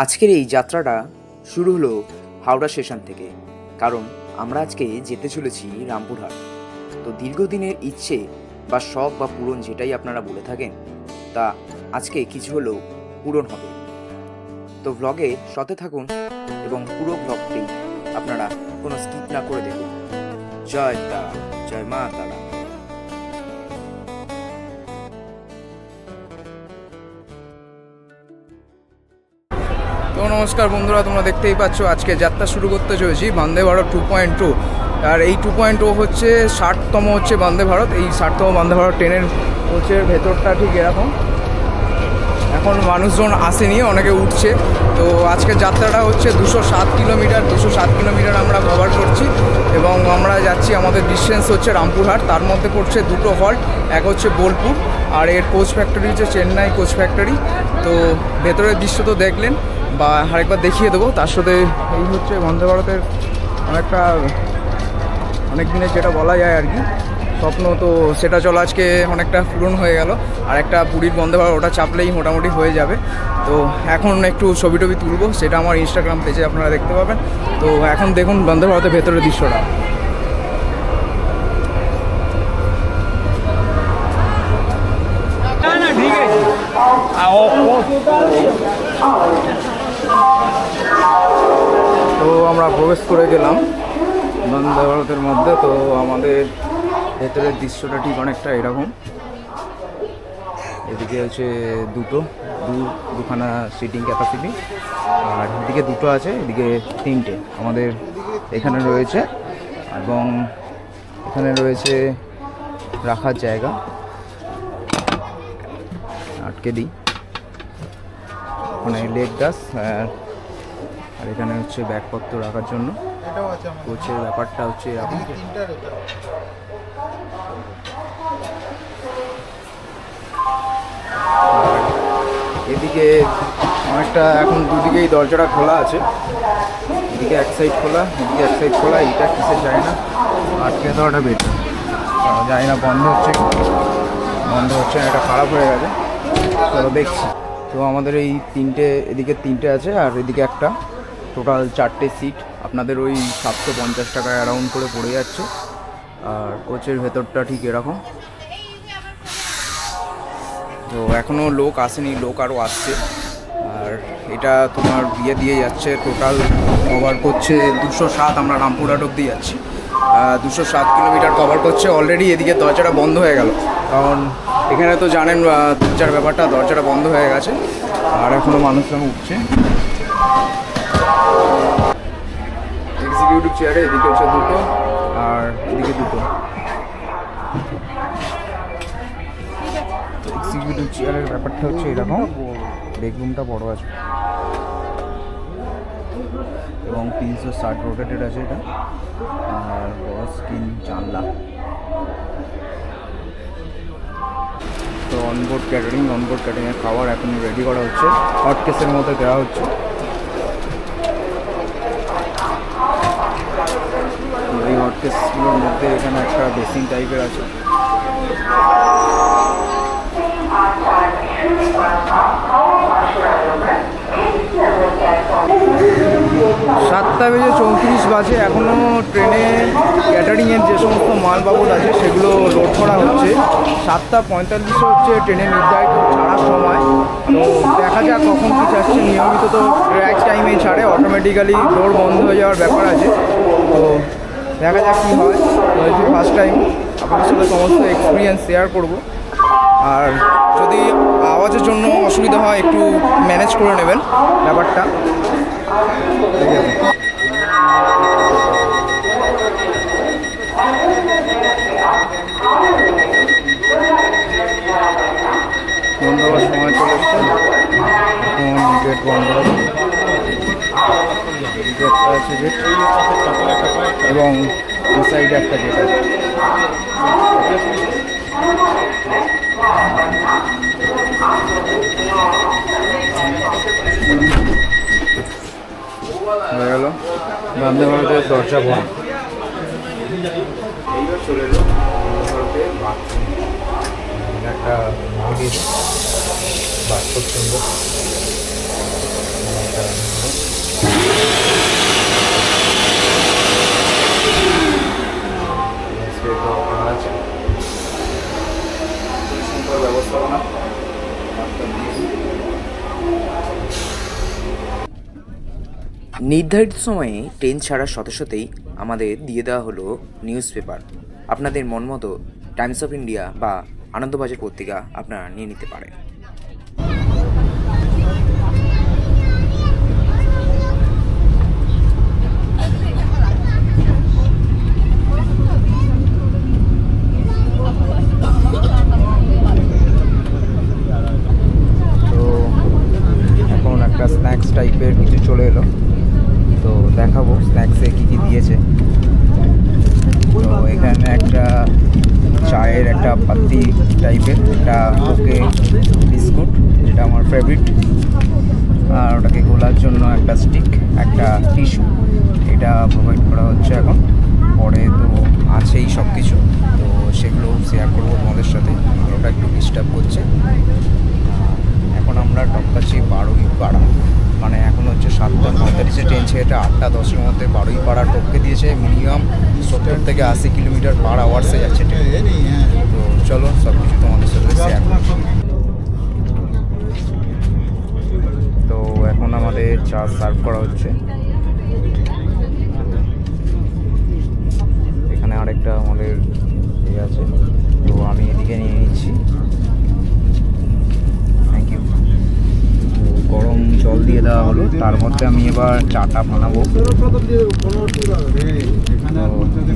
আজকের এই যাত্রাটা শুরু হলো হাওড়া স্টেশন থেকে, কারণ আমরা আজকে যেতে চলেছি রামপুরহাট। তো দীর্ঘদিনের ইচ্ছে বা শখ বা পূরণ যেটাই আপনারা বলে থাকেন, তা আজকে কিছু হলেও পূরণ হবে। তো ব্লগে সাথে থাকুন এবং পুরো ব্লগটি আপনারা কোনো স্কিপ না করে দেখুন। জয় তারা, জয় মা তারা। তো নমস্কার বন্ধুরা, তোমরা দেখতেই পাচ্ছ আজকে যাত্রা শুরু করতে চলেছি বন্দে ভারত 2.2। আর এই 2.2 হচ্ছে 60তম হচ্ছে বন্দে ভারত। এই 60তম বন্দে ভারত ট্রেনের হচ্ছে ভেতরটা ঠিক এরকম। এখন মানুষজন আসেনি, অনেকে উঠছে। তো আজকের যাত্রাটা হচ্ছে 207 কিলোমিটার। 207 কিলোমিটার আমরা কভার করছি এবং আমরা যাচ্ছি, আমাদের ডিস্টেন্স হচ্ছে রামপুরহাট। তার মধ্যে পড়ছে দুটো হল্ট, এক হচ্ছে বোলপুর আর এর কোচ ফ্যাক্টরি হচ্ছে চেন্নাই কোচ ফ্যাক্টরি। তো ভেতরের দৃশ্য তো দেখলেন, বা আরেকবার দেখিয়ে দেবো। তার সাথে এই হচ্ছে বন্দে ভারতের অনেক দিনের যেটা বলা যায় আর কি স্বপ্ন, তো সেটা চলো আজকে অনেকটা পূরণ হয়ে গেল। আর একটা পুরীর বন্দে ভারত, ওটা চাপলেই মোটামুটি হয়ে যাবে। তো এখন একটু ছবি টবি তুলবো, সেটা আমার ইনস্টাগ্রাম পেজে আপনারা দেখতে পাবেন। তো এখন দেখুন বন্দে ভারতের ভেতরের দৃশ্যটা। তো আমরা প্রবেশ করে গেলাম বন্দে ভারতের মধ্যে। তো আমাদের ভেতরের দৃশ্যটা ঠিক অনেকটা এরকম। এদিকে হচ্ছে দুখানা সিটিং ক্যাপাসিটি, আর এদিকে দুটো আছে, এদিকে তিনটে আমাদের এখানে রয়েছে। এবং এখানে রয়েছে রাখার জায়গা, আটকে দিই ওখানে লেগ গাছ। আর এখানে হচ্ছে ব্যাগপত্র রাখার জন্য কোচের ব্যাপারটা হচ্ছে এরকম। এদিকে অনেকটা এখন দুদিকেই দরজাটা খোলা আছে, এদিকে এক সাইড খোলা, এদিকে এক সাইড খোলা। এইটা কিসের যায় না, আটকে দেওয়াটা বেটার। যায় না, বন্ধ হচ্ছে না, এটা খারাপ হয়ে গেছে। চলো দেখছি। তো আমাদের এই এদিকে তিনটে আছে আর এদিকে একটা, টোটাল 4টে সিট। আপনাদের ওই 750 টাকা অ্যারাউন্ড করে পড়ে যাচ্ছে। আর কোচের ভেতরটা ঠিক এরকম। তো এখনও লোক আসেনি, লোক আরও আসছে। আর এটা তোমার বিয়ে দিয়ে যাচ্ছে, টোটাল কভার করছে 207। আমরা রামপুরহাট অব্দি যাচ্ছি, 207 কিলোমিটার কভার করছে অলরেডি। এদিকে দরজাটা বন্ধ হয়ে গেল, কারণ এখানে তো জানেন দরজার ব্যাপারটা, দরজাটা বন্ধ হয়ে গেছে। আর এখনও মানুষজন উঠছে। এক্সিকিউটিভ চেয়ারে এদিকে হচ্ছে দুটো আর এদিকে দুটো। এক্সিকিউটিভ চেয়ারের ব্যাপারটা হচ্ছে এরকম, বেডরুমটা বড় আছে এবং 360 রোটেটেড আছে এটা। আর বড় স্ক্রিন, জানলা। তো অনবোর্ড ক্যাটারিংয়ের খাবার এখন রেডি করা হচ্ছে, হট কেসের মধ্যে দেওয়া হচ্ছে। এই হট কেসগুলোর মধ্যে এখানে একটা বেসিন টাইপের আছে। 7:34 এখনও ট্রেনে ক্যাটারিংয়ের যে সমস্ত মাল বাবদ আছে সেগুলো লোড করা হচ্ছে। 7:45 হচ্ছে ট্রেনের নির্ধারিত ছাড়ার সময়। তো দেখা যাক কখন কী যাচ্ছে। নিয়মিত তো ট্র্যাক টাইমেই ছাড়ে, অটোমেটিক্যালি ডোর বন্ধ হয়ে যাওয়ার ব্যাপার আছে। তো দেখা যাক কী হয়। যেহেতু ফার্স্ট টাইম, আপনাদের সাথে সমস্ত এক্সপিরিয়েন্স শেয়ার করব। আর যদি আওয়াজের জন্য অসুবিধা হয় একটু ম্যানেজ করে নেবেন ব্যাপারটা। বন্ধ হওয়ার সময় চলে এসছে, এখন গেট বন্ধ হবে। একটা আছে গেট এবং এই সাইডে একটা গেট আছে। হয়ে গেল বন্দে ভারতের দরজা বন্ধ। এইবার চলে এলো বন্দে ভারতের বাথরুম। একটা মন্দির, বাস খুব সুন্দর। ব্যবস্থাপনা নির্ধারিত সময়ে ট্রেন ছাড়ার সাথে সাথেই আমাদের দিয়ে দেওয়া হলো নিউজ পেপার। আপনাদের মন মতো টাইমস অফ ইন্ডিয়া বা আনন্দবাজার পত্রিকা আপনারা নিয়ে নিতে পারেন। তো এখন একটা স্ন্যাক্স টাইপের কিছু চলে এলো, তো দেখাবো স্ন্যাক্সে কী কী দিয়েছে। তো এখানে একটা চায়ের একটা পাত্তি টাইপের একটা ওকে বিস্কুট, যেটা আমার ফেভারিট, আর ওটাকে গোলার জন্য একটা স্টিক, একটা টিস্যু, এটা প্রোভাইড করা হচ্ছে এখন। পরে তো আছেই সব কিছু, তো সেগুলো শেয়ার করবো তোমাদের সাথে। ওটা একটু ডিস্টার্ব করছে। এখন আমরা টপকাচ্ছি বারুইপাড়া, মানে এখন হচ্ছে 7:45 ট্রেন ছেড়ে 8:10 মধ্যে বারুইপাড়া টপকে দিয়েছে। মিনিমাম 70 থেকে 80 কিলোমিটার পার আওয়ার্সে যাচ্ছে ট্রেন। তো চলো সব কিছু তোমাদের সাথে শেয়ার করছি। তো এখন আমাদের চা সার্ভ করা হচ্ছে। এখানে আরেকটা আমাদের ইয়ে আছে, তো আমি এদিকে নিয়ে নিচ্ছি। Thank you. গরম জল দিয়ে দেওয়া হলো, তার মধ্যে আমি এবার চাটা বানাবো।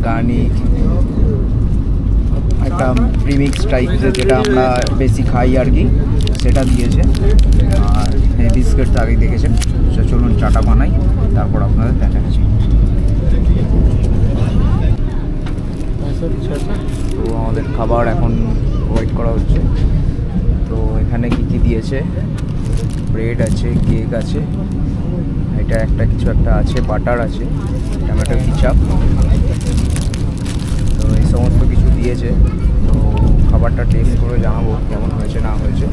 গার্নিক একটা প্রিমিক্স টাইপের, যেটা আমরা বেশি খাই আর কি, সেটা দিয়েছে। আর এই বিস্কিট তো আগেই দেখেছেন। চলুন চাটা বানাই, তারপর আপনাদের দেখাচ্ছি। তো আমাদের খাবার এখন ওয়েট করা হচ্ছে। তো এখানে কি কি দিয়েছে, ব্রেড আছে, কেক আছে, এটা একটা কিছু একটা আছে, বাটার আছে, টমেটো কিচাপ, তো এই সমস্ত কিছু দিয়েছে। তো খাবারটা টেস্ট করে জানাবো কেমন হয়েছে না হয়েছে।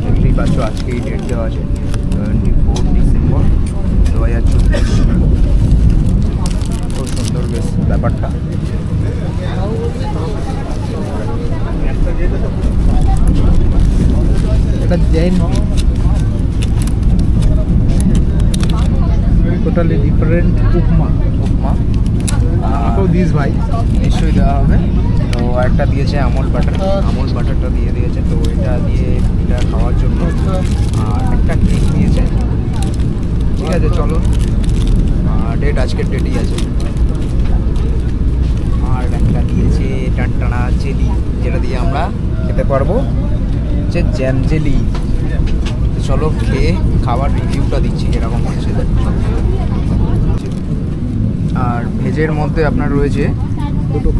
দেখতেই পাচ্ছ আজকেই ডেট দেওয়া আছে 24 ডিসেম্বর 2024। খুব সুন্দর বেশ ব্যাপারটা। এটা জৈন টোটালি ডিফারেন্ট উপমা তো দিস ভাই নিশ্চয়ই দেওয়া হবে। তো একটা দিয়েছে আমল বাটারটা দিয়ে দিয়েছে, তো এটা দিয়ে এটা খাওয়ার জন্য। আর একটা কেক দিয়েছে। ঠিক আছে চলো, ডেট আজকের ডেটই আছে। আর একটা দিয়েছে টানটানা জেলি, যেটা দিয়ে আমরা খেতে পারবো যে জ্যাম জেলি। চলো খেয়ে খাবার রিভিউটা দিচ্ছি এরকম হচ্ছে। আর ভেজের মধ্যে আপনার রয়েছে দুটো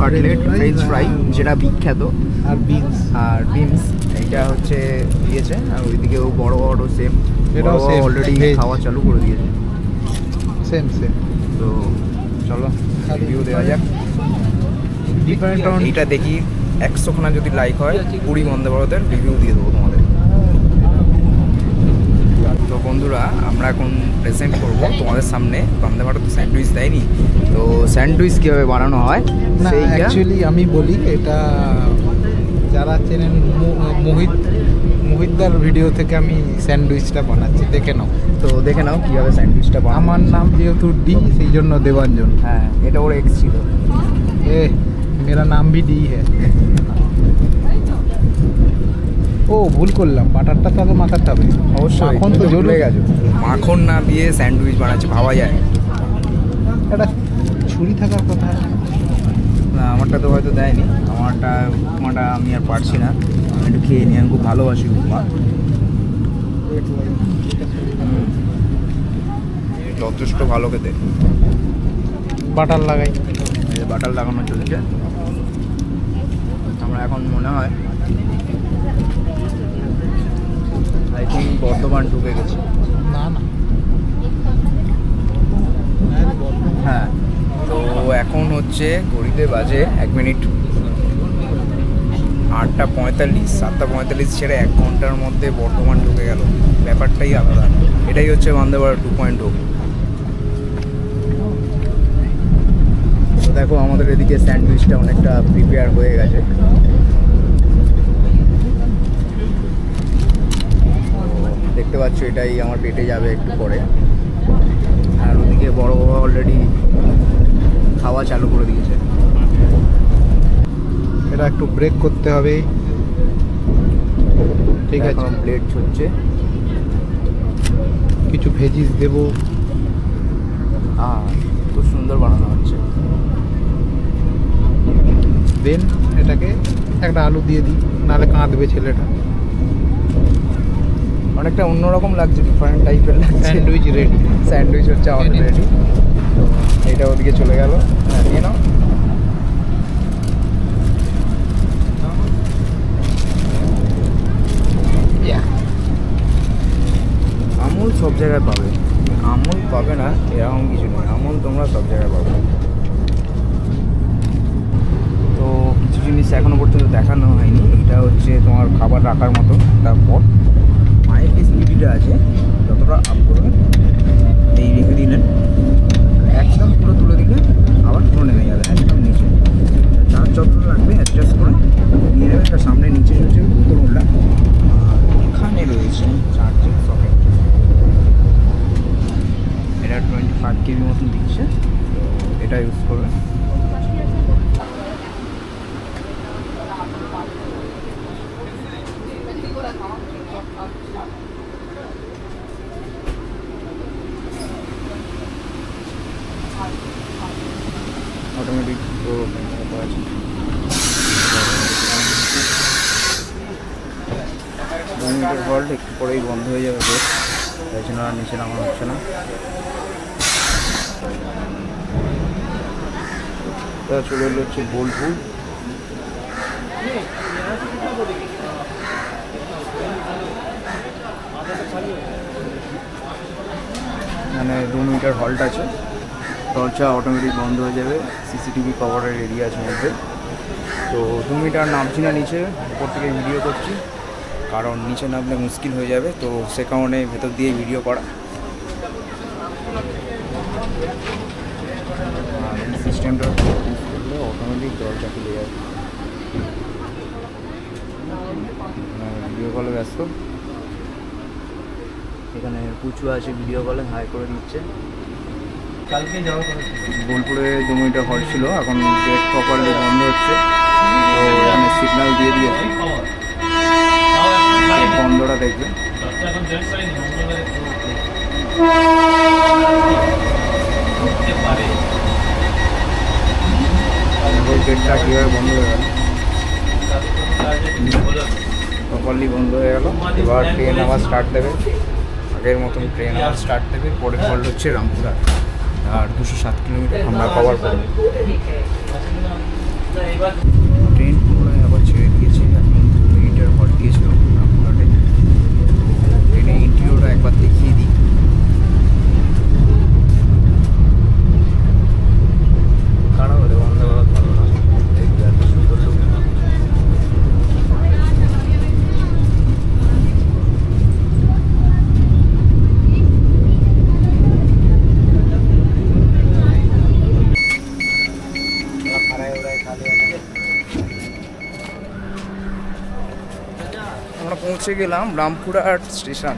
কাটলেট, ফ্রেঞ্চ ফ্রাই যেটা বিখ্যাত, আর বিনস এইটা হচ্ছে দিয়েছে। আর ওইদিকেও বড় বড় সেম, এটাও অলরেডি খাওয়া চালু করে দিয়েছে। সেম তো চলো রিভিউ দেওয়া যাক। এইটা দেখি 100 খানা যদি লাইক হয়, পুরী বন্দে ভারতের রিভিউ দিয়ে দেবো তোমাদের। তো বন্ধুরা, আমরা এখন প্রেজেন্ট করব তোমাদের সামনে বন্দে ভারত স্যান্ডউইচ দেয়নি, তো স্যান্ডউইচ কীভাবে বানানো হয় না। অ্যাকচুয়ালি আমি বলি, এটা যারা চেনেন মোহিতদার ভিডিও থেকে আমি স্যান্ডউইচটা বানাচ্ছি, দেখে নাও। তো দেখে নাও কীভাবে স্যান্ডউইচটা বানানো। আমার নাম যেহেতু ডি, সেই জন্য দেবাঞ্জন। হ্যাঁ, এটা ওর এক্স ছিল। मेरा नाम भी डी है। ও ভুল করলাম, বাটারটা তাহলে মাখাতে হবে অবশ্যই। এখন তো জলে গেছে, মাখন না দিয়ে স্যান্ডউইচ বানাচ্ছে, ভাবা যায়? একটা ছুরি থাকার কথা। না, আমারটা তো হয়তো দেয়নি। আমারটা উপমাটা আমি আর পারছি না, আমি একটু খেয়ে নিই। আমি খুব ভালোবাসি উপমা। যথেষ্ট ভালো খেতে। বাটার লাগাই, বাটার লাগানো চলছে। আমরা এখন মনে হয় আই থিঙ্ক বর্ধমান ঢুকে গেছি। না হ্যাঁ, তো এখন হচ্ছে ঘড়িতে বাজে 1 মিনিট 8:45, 7:45 ছেড়ে 1 ঘন্টার মধ্যে বর্ধমান ঢুকে গেল। ব্যাপারটাই আলাদা। এটাই হচ্ছে বন্দে ভারত 2.0। তো দেখো আমাদের এদিকে স্যান্ডউইচটা অনেকটা প্রিপেয়ার হয়ে গেছে। দেখতে পাচ্ছ এটাই আমার পেটে যাবে একটু পরে। আর ওদিকে বড় বাবা অলরেডি খাওয়া চালু করে দিয়েছে। এটা একটু ব্রেক করতে হবে। ঠিক আছে, প্লেট হচ্ছে, কিছু ভেজিস দেবো। খুব সুন্দর বানানো হচ্ছে। দেন এটাকে একটা আলু দিয়ে দিই, নাহলে কাঁদবে ছেলেটা। অনেকটা অন্যরকম লাগছে, ডিফারেন্ট টাইপের লাগছে। Sandwich ready. স্যান্ডউইচ হচ্ছে আমাদের রেডি। এইটা ওদিকে চলে গেল, নিয়ে নাও। আমুল সব জায়গায় পাবে, আমুল পাবে না এরকম কিছু নেই, আমুল তোমরা সব জায়গায় পাবে। তো কিছু জিনিস এখনো পর্যন্ত দেখানো হয়নি। এটা হচ্ছে তোমার খাবার রাখার মতো। তারপর মায়ের ফেসিলিটিটা আছে, যতটা আপ করবেন এই রেখে দিলেন, একদম পুরো তুলে দিলে আবার পুরো নেমে যাবে একদম নিচে। চার্জ যতটা লাগবে অ্যাডজাস্ট করে নিয়ে নেবে। তার সামনে নিচে হচ্ছে বোতল হোল্ডার, আর এখানে রয়েছে চার্জিং সকেট। এটা 25 কেবি মতন দিচ্ছে, তো এটা ইউজ করবে। অটোমেটিক তো আছে। 2 মিনিটের হল্ট, একটু পরেই বন্ধ হয়ে যাবে বেশ, তাই জন্য আর নিচে নামা হচ্ছে না। চলে এলো হচ্ছে বোলপুর। মানে 2 মিনিটের হল্ট আছে, দরজা অটোমেটিক বন্ধ হয়ে যাবে। সিসিটিভি কভারের এরিয়া আছে মধ্যে। তো 2 মিটার নামছি না নিচে, উপর থেকে ভিডিও করছি, কারণ নিচে নামলে মুশকিল হয়ে যাবে। তো সে কারণে ভেতর দিয়ে ভিডিও করা। আর এই সিস্টেমটা ইউজ করলে অটোমেটিক দরজা খুলে যাবে। ভিডিও কলে ব্যস্ত, এখানে পুচু আছে, ভিডিও কলে হাই করে দিচ্ছে। বোলপুরে 2 মিনিটের হল্ট ছিল, এখন গেট প্রপারলি বন্ধ হচ্ছে। তো এখানে সিগন্যাল দিয়ে দিয়েছে, বন্ধটা দেখবে। গেটটা কীভাবে বন্ধ হয়ে গেল, প্রপারলি বন্ধ হয়ে গেল। এবার ট্রেন আবার স্টার্ট দেবে, আগের মতন ট্রেন আবার স্টার্ট দেবে। পরের হল্ট হচ্ছে রামপুরহাট, আর 207 কিলোমিটার আমরা কভার করব। ট্রেন পুনরায় আবার ছেড়ে দিয়েছে। এখন 2 মিনিটের হল্ট দিয়েছিল রামপুরহাটে। ট্রেনের ইন্টেরিয়রটা একবার দেখিয়ে দিই। খারাপ হলে বন্ধ করা ভালো না, দেখবে এত সুন্দর সুন্দর। আমরা পৌঁছে গেলাম রামপুরহাট স্টেশন।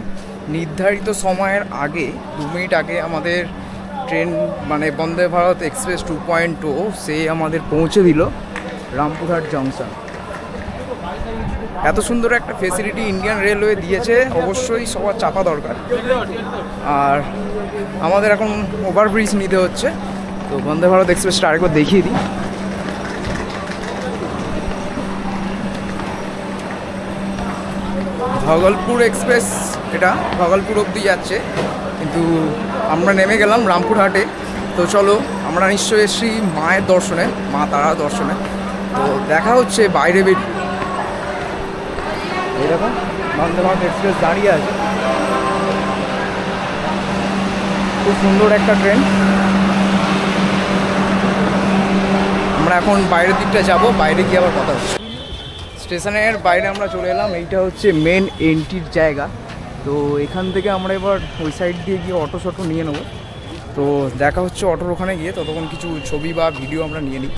নির্ধারিত সময়ের আগে 2 মিনিট আগে আমাদের ট্রেন মানে বন্দে ভারত এক্সপ্রেস 2.0 সে আমাদের পৌঁছে দিল রামপুরহাট জংশন। এত সুন্দর একটা ফেসিলিটি ইন্ডিয়ান রেলওয়ে দিয়েছে, অবশ্যই সবার চাপা দরকার। আর আমাদের এখন ওভারব্রিজ নিতে হচ্ছে। তো বন্দে ভারত এক্সপ্রেসটা আরেকবার দেখিয়ে দিই। ভগলপুর এক্সপ্রেস, এটা ভগলপুর অবধি যাচ্ছে, কিন্তু আমরা নেমে গেলাম রামপুরহাটে। তো চলো, আমরা নিশ্চয়ই এসেছি মায়ের দর্শনে, মা তারা দর্শনে। তো দেখা হচ্ছে বাইরে বেরিয়ে। এরকম বন্দে ভারত এক্সপ্রেস দাঁড়িয়ে আছে, খুব সুন্দর একটা ট্রেন। আমরা এখন বাইরের দিকটা যাব, বাইরে গিয়ে আবার কথা হচ্ছে। স্টেশনের বাইরে আমরা চলে এলাম, এইটা হচ্ছে মেন এন্ট্রির জায়গা। তো এখান থেকে আমরা এবার ওই সাইড দিয়ে গিয়ে অটো শটো নিয়ে নেবো। তো দেখা হচ্ছে অটোর ওখানে গিয়ে, ততক্ষণ কিছু ছবি বা ভিডিও আমরা নিয়ে নিই।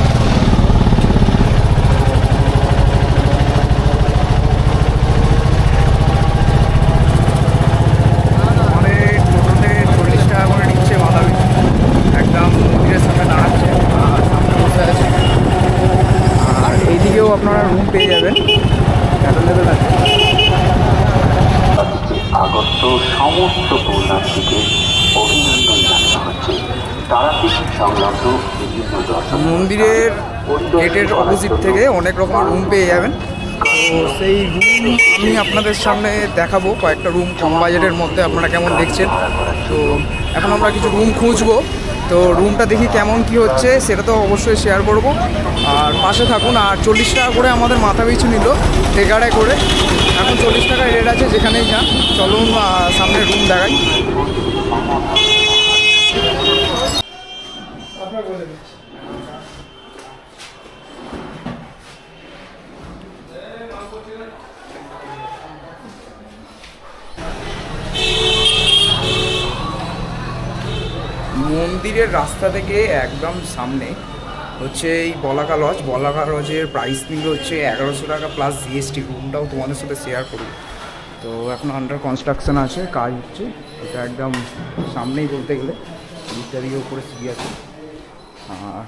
আমাদের টোটোতে 40 টাকা করে নিচ্ছে মাথা পিছু, একদম মন্দিরের সামনে দাঁড়াচ্ছে আর সামনে বসে আছে। আর এইদিকেও আপনারা রুম পেয়ে যাবেন, অ্যাভেলেবেল আছে। আগত সমস্ত পুণ্যার্থীকে অভিনন্দন জানানো হচ্ছে। তারাপীঠ সংলগ্ন বিভিন্ন দর্শন মন্দিরের গেটের অপোজিট থেকে অনেক রকমের রুম পেয়ে যাবেন। তো সেই রুম আমি আপনাদের সামনে দেখাবো, কয়েকটা রুম কম বাজেটের মধ্যে আপনারা কেমন দেখছেন। তো এখন আমরা কিছু রুম খুঁজবো, তো রুমটা দেখি কেমন কি হচ্ছে সেটা তো অবশ্যই শেয়ার করব। আর পাশে থাকুন। আর 40 টাকা করে আমাদের মাথা পিছু নিল টেকারে করে, এখন 40 টাকায় রেট আছে যেখানেই যান। চলুন সামনে রুম দেখাই। মন্দিরের রাস্তা থেকে একদম সামনে হচ্ছে এই বলাকা লজ। বলাকা লজের প্রাইস নিল হচ্ছে 1100 টাকা প্লাস জিএসটি। রুমটাও তোমাদের সাথে শেয়ার করব। তো এখন আন্ডার কনস্ট্রাকশন আছে, কাজ হচ্ছে। এটা একদম সামনেই বলতে গেলে, দিকটা দিয়ে উপরে সিঁড়ি আছে। আর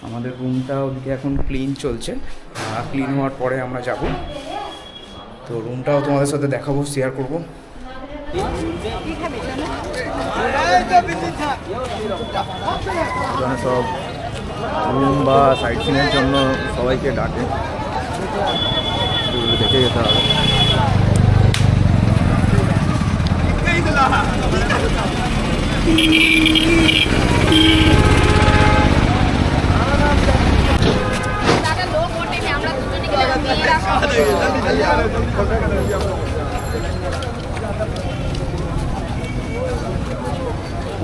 আমাদের রুমটা ওদিকে এখন ক্লিন চলছে, ক্লিন হওয়ার পরে আমরা যাব। তো রুমটাও তোমাদের সাথে দেখাবো, শেয়ার করব। এখানে সব রুম বা সাইট সিনের জন্য সবাইকে ডাকে, দেখে যেতে হবে।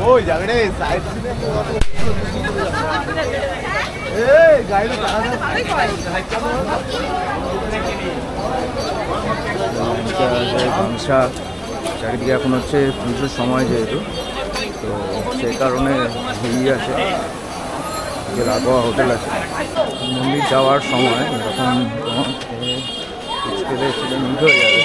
ওই যাবে রে সাইড এই গাড়িটা গামছা চারিদিকে এখন হচ্ছে পুজোর সময় যেহেতু, তো সেই কারণে ভিড় আছে। যে রাঘোয়া হোটেল আছে, মন্দির যাওয়ার সময় এরকম খেলে সেটা মিট হয়ে যাবে।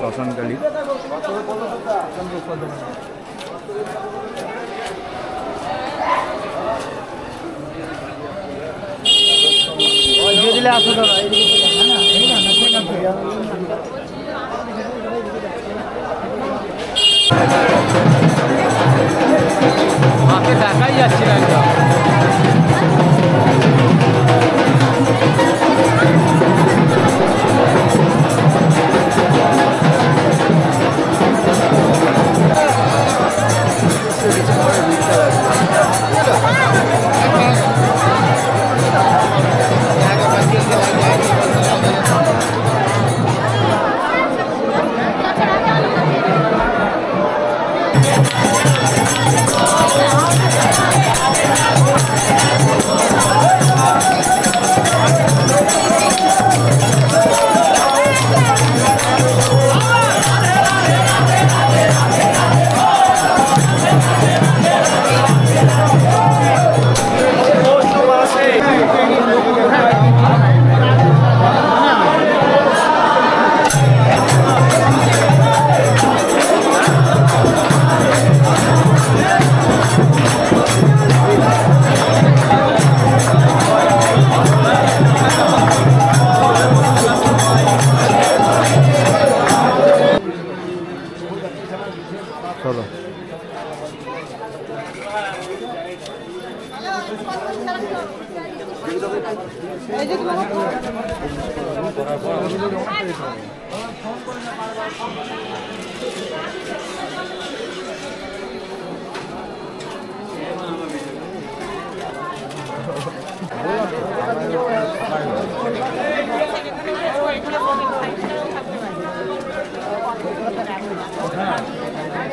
শ্মশানকালী দিলে আসো দাদা মাকে দেখাই যাচ্ছে না একদম।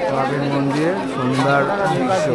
ক্লাবের মন্দিরের সন্ধ্যার দৃশ্য।